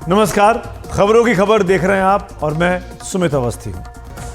नमस्कार, खबरों की खबर देख रहे हैं आप और मैं सुमित अवस्थी हूं।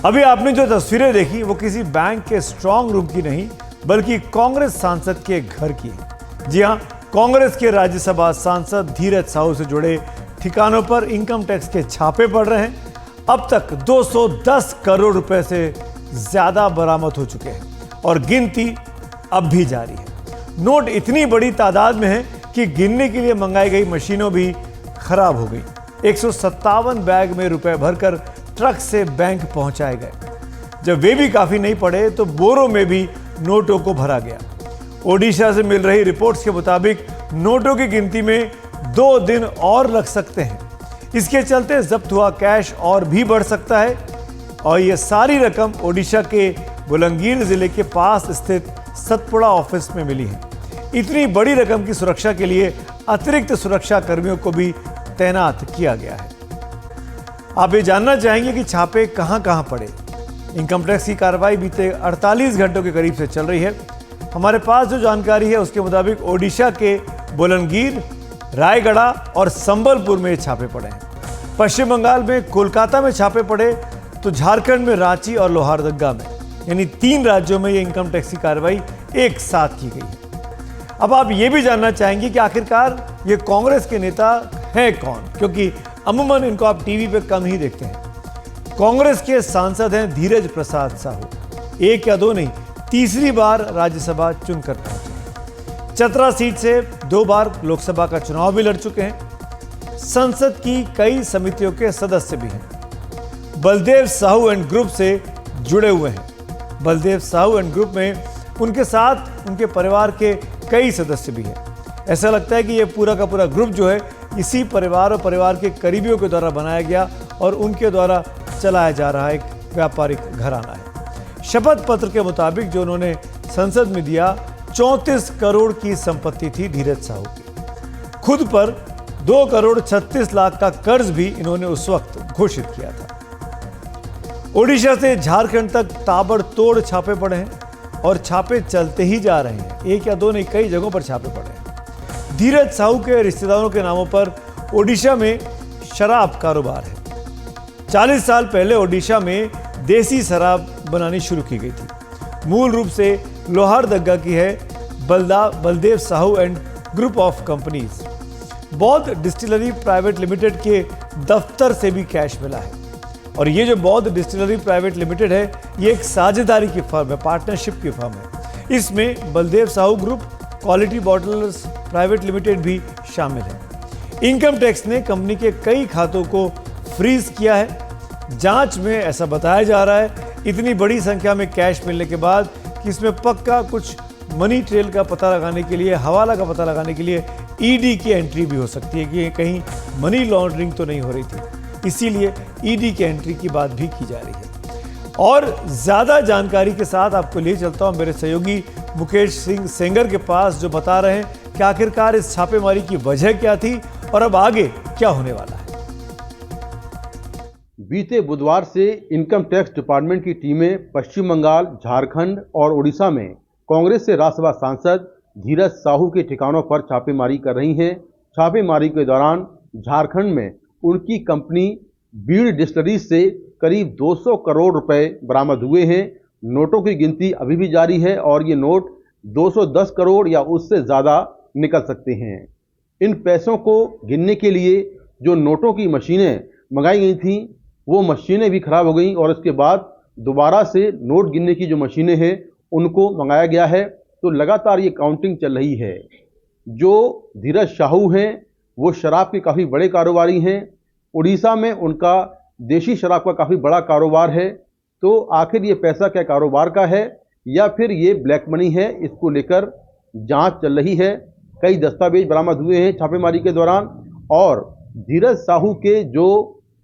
अभी आपने जो तस्वीरें देखी वो किसी बैंक के स्ट्रांग रूम की नहीं बल्कि कांग्रेस सांसद के घर की है। जी हां, कांग्रेस के राज्यसभा सांसद धीरज साहू से जुड़े ठिकानों पर इनकम टैक्स के छापे पड़ रहे हैं। अब तक 210 करोड़ रुपए से ज्यादा बरामद हो चुके हैं और गिनती अब भी जारी है। नोट इतनी बड़ी तादाद में है कि गिनने के लिए मंगाई गई मशीनों भी खराब हो गई। 157 बैग में रुपए भरकर ट्रक से बैंक पहुंचाए गए। जब वे भी काफी नहीं पड़े तो बोरों में भी नोटों को भरा गया। ओडिशा से मिल रही रिपोर्ट्स के मुताबिक नोटों की गिनती में 2 दिन और लग सकते हैं। इसके चलते जब्त हुआ कैश और भी बढ़ सकता है और यह सारी रकम ओडिशा के बुलंगीर जिले के पास स्थित सतपुड़ा ऑफिस में मिली है। इतनी बड़ी रकम की सुरक्षा के लिए अतिरिक्त सुरक्षा कर्मियों को भी तैनात किया गया है। आप ये जानना चाहेंगे कि छापे कहां कहां पड़े। इनकम टैक्स की कार्रवाई बीते 48 घंटों के करीब से चल रही है। हमारे पास जो जानकारी है उसके मुताबिक ओडिशा के बुलंगीर, रायगढ़ और संबलपुर में छापे पड़े हैं। पश्चिम बंगाल में कोलकाता में छापे पड़े तो झारखंड में रांची और लोहारदगा में, यानी 3 राज्यों में ये इनकम टैक्स की कार्रवाई एक साथ की गई है। अब आप ये भी जानना चाहेंगे कि आखिरकार ये कांग्रेस के नेता हैं कौन, क्योंकि अमूमन इनको आप टीवी पे कम ही देखते हैं। कांग्रेस के सांसद हैं धीरज प्रसाद साहू। 1 या 2 नहीं, तीसरी बार राज्यसभा चुनकर पहुंचे। चतरा सीट से 2 बार लोकसभा का चुनाव भी लड़ चुके हैं। संसद की कई समितियों के सदस्य भी हैं। बलदेव साहू एंड ग्रुप से जुड़े हुए हैं। बलदेव साहू एंड ग्रुप में उनके साथ उनके परिवार के कई सदस्य भी हैं। ऐसा लगता है कि यह पूरा का पूरा ग्रुप जो है इसी परिवार और परिवार के करीबियों के द्वारा बनाया गया और उनके द्वारा चलाया जा रहा एक व्यापारिक घराना है। शपथ पत्र के मुताबिक जो उन्होंने संसद में दिया, 34 करोड़ की संपत्ति थी धीरज साहू की। खुद पर 2 करोड़ 36 लाख का कर्ज भी इन्होंने उस वक्त घोषित किया था। ओडिशा से झारखंड तक ताबड़तोड़ छापे पड़े हैं और छापे चलते ही जा रहे हैं। 1 या 2 नहीं, कई जगहों पर छापे पड़े हैं। धीरज साहू के रिश्तेदारों के नामों पर ओडिशा में शराब कारोबार है। 40 साल पहले ओडिशा में देसी शराब बनानी शुरू की गई थी। मूल रूप से लोहारदगा की है Baldev Sahu and group of companies. बौद्ध डिस्टिलरी प्राइवेट लिमिटेड के दफ्तर से भी कैश मिला है। और ये जो बौद्ध डिस्टिलरी प्राइवेट लिमिटेड है, ये एक साझेदारी की फर्म है, पार्टनरशिप की फर्म है। इसमें Baldev Sahu group, quality bottlers private limited भी शामिल है। इनकम टैक्स ने कंपनी के कई खातों को फ्रीज किया है। जांच में ऐसा बताया जा रहा है, इतनी बड़ी संख्या में कैश मिलने के बाद कि इसमें पक्का कुछ मनी ट्रेल का पता लगाने के लिए, हवाला का पता लगाने के लिए ईडी की एंट्री भी हो सकती है कि कहीं मनी लॉन्ड्रिंग तो नहीं हो रही थी। इसीलिए ईडी की एंट्री की बात भी की जा रही है। और ज्यादा जानकारी के साथ आपको ले चलता हूं मेरे सहयोगी मुकेश सिंह सेंगर के पास, जो बता रहे हैं कि आखिरकार इस छापेमारी की वजह क्या थी और अब आगे क्या होने वाला है। बीते बुधवार से इनकम टैक्स डिपार्टमेंट की टीमें पश्चिम बंगाल, झारखंड और उड़ीसा में कांग्रेस से राज्यसभा सांसद धीरज साहू के ठिकानों पर छापेमारी कर रही हैं। छापेमारी के दौरान झारखंड में उनकी कंपनी बीड़ डिस्टिलरी से करीब 200 करोड़ रुपए बरामद हुए हैं। नोटों की गिनती अभी भी जारी है और ये नोट 210 करोड़ या उससे ज़्यादा निकल सकते हैं। इन पैसों को गिनने के लिए जो नोटों की मशीनें मंगाई गई थीं, वो मशीनें भी खराब हो गई और उसके बाद दोबारा से नोट गिनने की जो मशीनें हैं उनको मंगाया गया है। तो लगातार ये काउंटिंग चल रही है। जो धीरज साहू हैं वो शराब के काफ़ी बड़े कारोबारी हैं। उड़ीसा में उनका देशी शराब का काफ़ी बड़ा कारोबार है। तो आखिर ये पैसा क्या कारोबार का है या फिर ये ब्लैक मनी है, इसको लेकर जांच चल रही है। कई दस्तावेज बरामद हुए हैं छापेमारी के दौरान और धीरज साहू के जो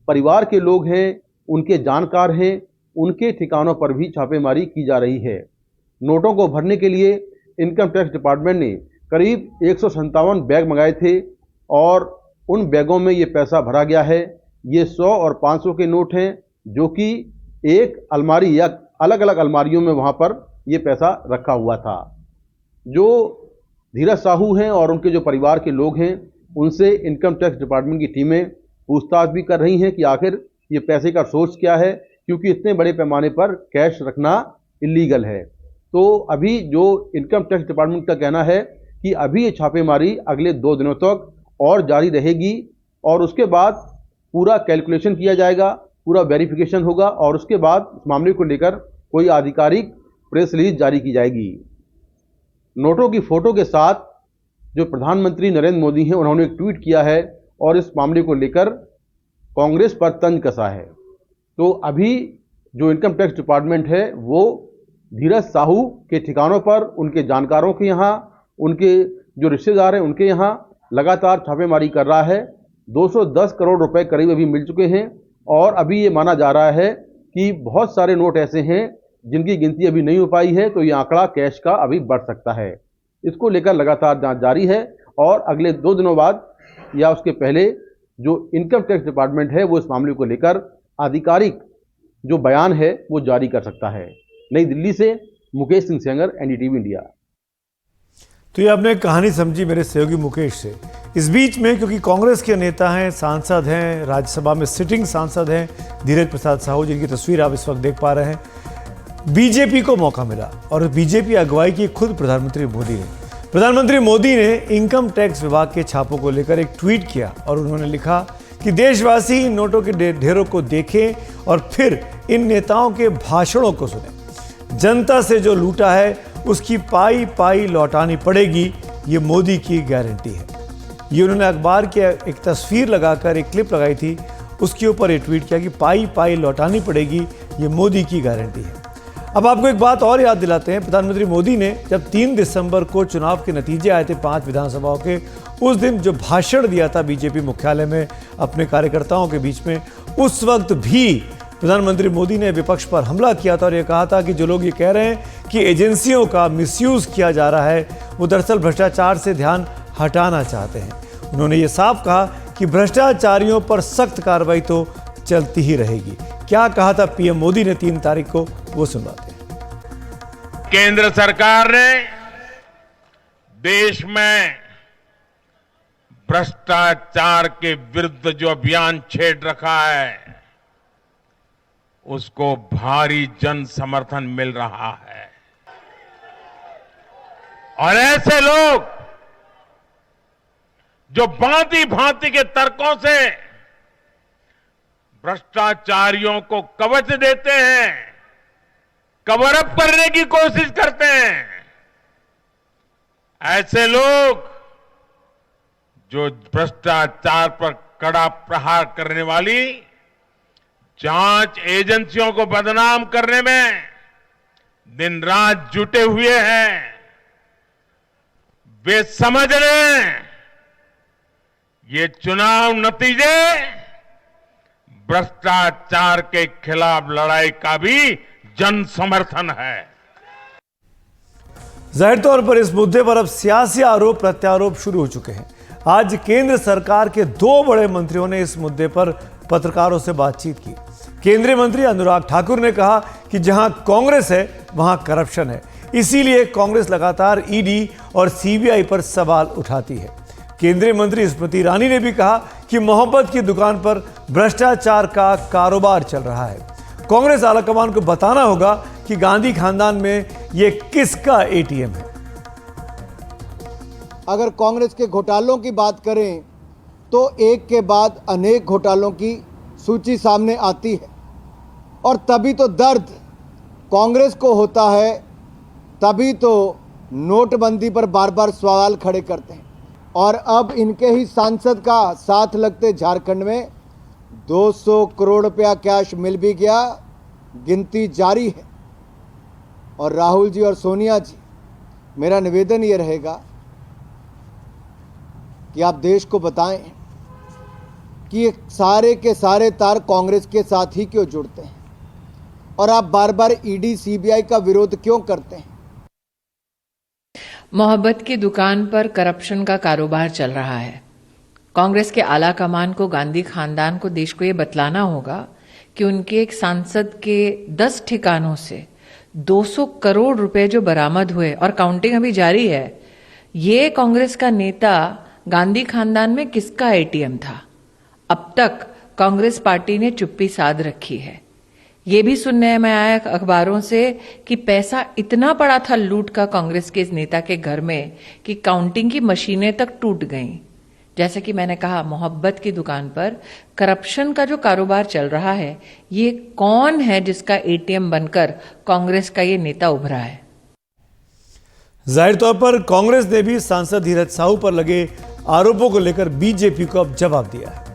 परिवार के लोग हैं, उनके जानकार हैं, उनके ठिकानों पर भी छापेमारी की जा रही है। नोटों को भरने के लिए इनकम टैक्स डिपार्टमेंट ने करीब 157 बैग मंगाए थे और उन बैगों में ये पैसा भरा गया है। ये 100 और 500 के नोट हैं जो कि एक अलमारी या अलग अलग अलमारियों में वहाँ पर ये पैसा रखा हुआ था। जो धीरज साहू हैं और उनके जो परिवार के लोग हैं, उनसे इनकम टैक्स डिपार्टमेंट की टीमें पूछताछ भी कर रही हैं कि आखिर ये पैसे का सोर्स क्या है, क्योंकि इतने बड़े पैमाने पर कैश रखना इलीगल है। तो अभी जो इनकम टैक्स डिपार्टमेंट का कहना है कि अभी ये छापेमारी अगले 2 दिनों तक और जारी रहेगी और उसके बाद पूरा कैलकुलेशन किया जाएगा, पूरा वेरिफिकेशन होगा और उसके बाद इस मामले को लेकर कोई आधिकारिक प्रेस रिलीज जारी की जाएगी। नोटों की फोटो के साथ जो प्रधानमंत्री नरेंद्र मोदी हैं, उन्होंने एक ट्वीट किया है और इस मामले को लेकर कांग्रेस पर तंज कसा है। तो अभी जो इनकम टैक्स डिपार्टमेंट है वो धीरज साहू के ठिकानों पर, उनके जानकारों के यहाँ, उनके जो रिश्तेदार हैं उनके यहाँ लगातार छापेमारी कर रहा है। 210 करोड़ रुपए करीब अभी मिल चुके हैं और अभी ये माना जा रहा है कि बहुत सारे नोट ऐसे हैं जिनकी गिनती अभी नहीं हो पाई है, तो ये आंकड़ा कैश का अभी बढ़ सकता है। इसको लेकर लगातार जांच जारी है और अगले 2 दिनों बाद या उसके पहले जो इनकम टैक्स डिपार्टमेंट है वो इस मामले को लेकर आधिकारिक जो बयान है वो जारी कर सकता है। नई दिल्ली से मुकेश सिंह सेंगर, एनडीटीवी इंडिया। तो ये आपने कहानी समझी मेरे सहयोगी मुकेश से। इस बीच में क्योंकि कांग्रेस के नेता हैं, सांसद हैं, राज्यसभा में सिटिंग सांसद हैं धीरज प्रसाद साहू, जिनकी तस्वीर आप इस वक्त देख पा रहे हैं, बीजेपी को मौका मिला और बीजेपी अगुवाई की खुद प्रधानमंत्री मोदी ने। प्रधानमंत्री मोदी ने इनकम टैक्स विभाग के छापों को लेकर एक ट्वीट किया और उन्होंने लिखा कि देशवासी इन नोटों के ढेरों को देखें और फिर इन नेताओं के भाषणों को सुने। जनता से जो लूटा है उसकी पाई पाई लौटानी पड़ेगी, ये मोदी की गारंटी है। ये उन्होंने अखबार की एक तस्वीर लगाकर एक क्लिप लगाई थी, उसके ऊपर ये ट्वीट किया कि पाई पाई लौटानी पड़ेगी, ये मोदी की गारंटी है। अब आपको एक बात और याद दिलाते हैं, प्रधानमंत्री मोदी ने जब 3 दिसंबर को चुनाव के नतीजे आए थे 5 विधानसभाओं के, उस दिन जो भाषण दिया था बीजेपी मुख्यालय में अपने कार्यकर्ताओं के बीच में, उस वक्त भी प्रधानमंत्री मोदी ने विपक्ष पर हमला किया था और ये कहा था कि जो लोग ये कह रहे हैं कि एजेंसियों का मिसयूज किया जा रहा है, वो दरअसल भ्रष्टाचार से ध्यान हटाना चाहते हैं। उन्होंने ये साफ कहा कि भ्रष्टाचारियों पर सख्त कार्रवाई तो चलती ही रहेगी। क्या कहा था पीएम मोदी ने 3 तारीख को, वो सुनवाते हैं। केंद्र सरकार ने देश में भ्रष्टाचार के विरुद्ध जो अभियान छेड़ रखा है उसको भारी जन समर्थन मिल रहा है और ऐसे लोग जो भांति भांति के तर्कों से भ्रष्टाचारियों को कवच देते हैं, कवर अप करने की कोशिश करते हैं, ऐसे लोग जो भ्रष्टाचार पर कड़ा प्रहार करने वाली जांच एजेंसियों को बदनाम करने में दिन रात जुटे हुए हैं, वे समझ लें ये चुनाव नतीजे भ्रष्टाचार के खिलाफ लड़ाई का भी जन समर्थन है। जाहिर तौर पर इस मुद्दे पर अब सियासी आरोप प्रत्यारोप शुरू हो चुके हैं। आज केंद्र सरकार के 2 बड़े मंत्रियों ने इस मुद्दे पर पत्रकारों से बातचीत की। केंद्रीय मंत्री अनुराग ठाकुर ने कहा कि जहां कांग्रेस है वहां करप्शन है, इसीलिए कांग्रेस लगातार ईडी और सीबीआई पर सवाल उठाती है। केंद्रीय मंत्री स्मृति ईरानी ने भी कहा कि मोहब्बत की दुकान पर भ्रष्टाचार का कारोबार चल रहा है। कांग्रेस आलाकमान को बताना होगा कि गांधी खानदान में यह किसका एटीएम है। अगर कांग्रेस के घोटालों की बात करें तो एक के बाद अनेक घोटालों की सूची सामने आती है और तभी तो दर्द कांग्रेस को होता है, तभी तो नोटबंदी पर बार बार सवाल खड़े करते हैं। और अब इनके ही सांसद का साथ लगते झारखंड में 200 करोड़ रुपया कैश मिल भी गया, गिनती जारी है। और राहुल जी और सोनिया जी, मेरा निवेदन ये रहेगा कि आप देश को बताएं कि ये सारे के सारे तार कांग्रेस के साथ ही क्यों जुड़ते हैं और आप बार बार ईडी सीबीआई का विरोध क्यों करते हैं। मोहब्बत की दुकान पर करप्शन का कारोबार चल रहा है। कांग्रेस के आला कमान को, गांधी खानदान को, देश को ये बतलाना होगा कि उनके एक सांसद के 10 ठिकानों से 200 करोड़ रुपए जो बरामद हुए और काउंटिंग अभी जारी है, ये कांग्रेस का नेता गांधी खानदान में किसका एटीएम था। अब तक कांग्रेस पार्टी ने चुप्पी साध रखी है। ये भी सुनने में आया अखबारों से कि पैसा इतना पड़ा था लूट का कांग्रेस के इस नेता के घर में कि काउंटिंग की मशीनें तक टूट गईं। जैसे कि मैंने कहा, मोहब्बत की दुकान पर करप्शन का जो कारोबार चल रहा है, ये कौन है जिसका एटीएम बनकर कांग्रेस का ये नेता उभरा है? जाहिर तौर पर कांग्रेस ने भी सांसद धीरज साहू पर लगे आरोपों को लेकर बीजेपी को अब जवाब दिया है।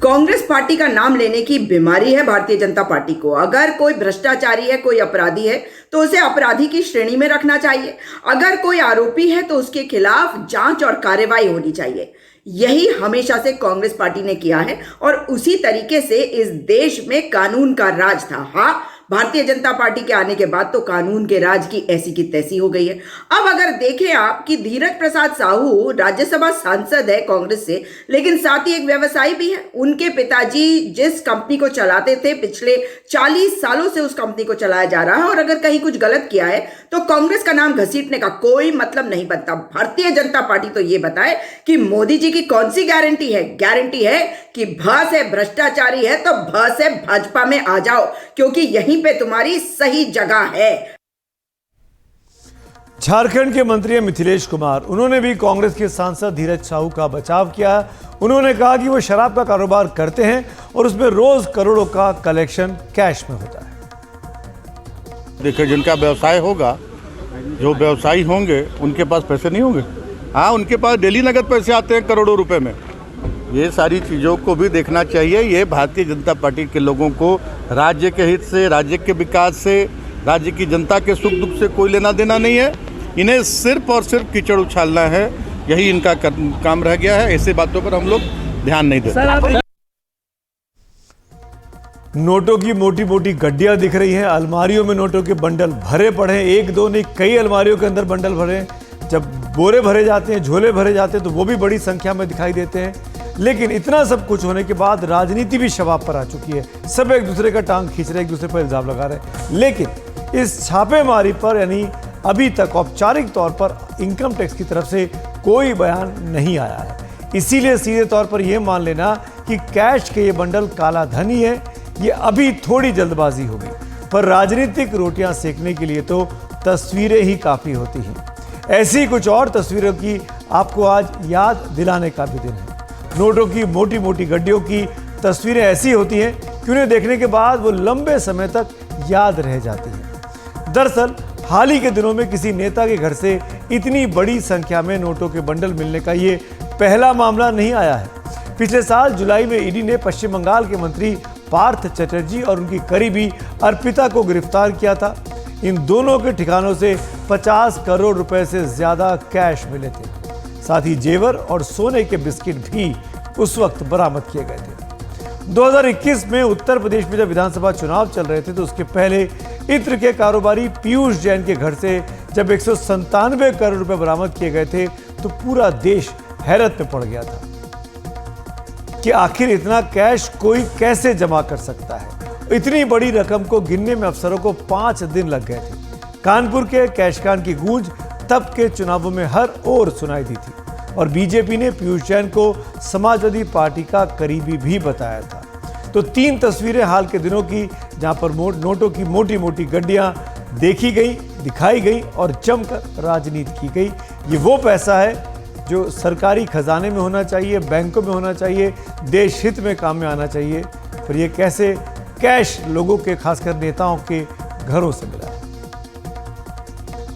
कांग्रेस पार्टी का नाम लेने की बीमारी है भारतीय जनता पार्टी को। अगर कोई भ्रष्टाचारी है, कोई अपराधी है, तो उसे अपराधी की श्रेणी में रखना चाहिए। अगर कोई आरोपी है तो उसके खिलाफ जांच और कार्रवाई होनी चाहिए। यही हमेशा से कांग्रेस पार्टी ने किया है और उसी तरीके से इस देश में कानून का राज था। हाँ, भारतीय जनता पार्टी के आने के बाद तो कानून के राज की ऐसी की तैसी हो गई है। अब अगर देखें आप कि धीरज प्रसाद साहू राज्यसभा सांसद है कांग्रेस से, लेकिन साथ ही एक व्यवसायी भी है। उनके पिताजी जिस कंपनी को चलाते थे, पिछले 40 सालों से उस कंपनी को चलाया जा रहा है, और अगर कहीं कुछ गलत किया है तो कांग्रेस का नाम घसीटने का कोई मतलब नहीं बनता। भारतीय जनता पार्टी तो ये बताए कि मोदी जी की कौन सी गारंटी है? गारंटी है कि भस है, भ्रष्टाचारी है तो भस है, भाजपा में आ जाओ, क्योंकि यहीं पे तुम्हारी सही जगह है। झारखंड के मंत्री मिथिलेश कुमार, उन्होंने भी कांग्रेस के सांसद धीरज साहू का बचाव किया। उन्होंने कहा कि वो शराब का कारोबार करते हैं और उसमें रोज करोड़ों का कलेक्शन कैश में होता है। देखिए, जिनका व्यवसाय होगा, जो व्यवसायी होंगे, उनके पास पैसे नहीं होंगे। हाँ, उनके पास डेली नगद पैसे आते हैं करोड़ों रुपए में। ये सारी चीज़ों को भी देखना चाहिए। ये भारतीय जनता पार्टी के लोगों को राज्य के हित से, राज्य के विकास से, राज्य की जनता के सुख दुख से कोई लेना देना नहीं है। इन्हें सिर्फ और सिर्फ कीचड़ उछालना है, यही इनका काम रह गया है। ऐसी बातों पर हम लोग ध्यान नहीं देते। नोटों की मोटी मोटी गड्डियां दिख रही हैं, अलमारियों में नोटों के बंडल भरे पड़े हैं। एक दो नहीं, कई अलमारियों के अंदर बंडल भरे हैं। जब बोरे भरे जाते हैं, झोले भरे जाते हैं, तो वो भी बड़ी संख्या में दिखाई देते हैं। लेकिन इतना सब कुछ होने के बाद राजनीति भी शबाब पर आ चुकी है। सब एक दूसरे का टांग खींच रहे, एक दूसरे पर इल्जाम लगा रहे हैं। लेकिन इस छापेमारी पर यानी अभी तक औपचारिक तौर पर इनकम टैक्स की तरफ से कोई बयान नहीं आया है। इसीलिए सीधे तौर पर यह मान लेना कि कैश के ये बंडल काला धन ही है, ये अभी थोड़ी जल्दबाजी होगी। पर राजनीतिक रोटियां सेकने के लिए तो तस्वीरें ही काफ़ी होती हैं। ऐसी कुछ और तस्वीरों की आपको आज याद दिलाने का भी दिन है। नोटों की मोटी मोटी गड्डियों की तस्वीरें ऐसी होती हैं कि उन्हें देखने के बाद वो लंबे समय तक याद रह जाती हैं। दरअसल हाल ही के दिनों में किसी नेता के घर से इतनी बड़ी संख्या में नोटों के बंडल मिलने का ये पहला मामला नहीं आया है। पिछले साल जुलाई में ईडी ने पश्चिम बंगाल के मंत्री पार्थ चटर्जी और उनकी करीबी अर्पिता को गिरफ्तार किया था। इन दोनों के ठिकानों से 50 करोड़ रुपए से ज्यादा कैश मिले थे। साथ ही जेवर और सोने के बिस्किट भी उस वक्त बरामद किए गए थे। 2021 में उत्तर प्रदेश में जब विधानसभा चुनाव चल रहे थे तो उसके पहले इत्र के कारोबारी पीयूष जैन के घर से जब 197 करोड़ रुपए बरामद किए गए थे तो पूरा देश हैरत में पड़ गया था कि आखिर इतना कैश कोई कैसे जमा कर सकता है। इतनी बड़ी रकम को गिनने में अफसरों को 5 दिन लग गए थे। कानपुर के कैशकान की गूंज तब के चुनावों में हर ओर सुनाई दी थी और बीजेपी ने पीयूष जैन को समाजवादी पार्टी का करीबी भी बताया था। तो 3 तस्वीरें हाल के दिनों की जहां पर नोटों की मोटी मोटी गड्डियां देखी गई, दिखाई गई और जमकर राजनीति की गई। ये वो पैसा है जो सरकारी खजाने में होना चाहिए, बैंकों में होना चाहिए, देश हित में काम में आना चाहिए। पर ये कैसे कैश लोगों के, खासकर नेताओं के घरों से मिला।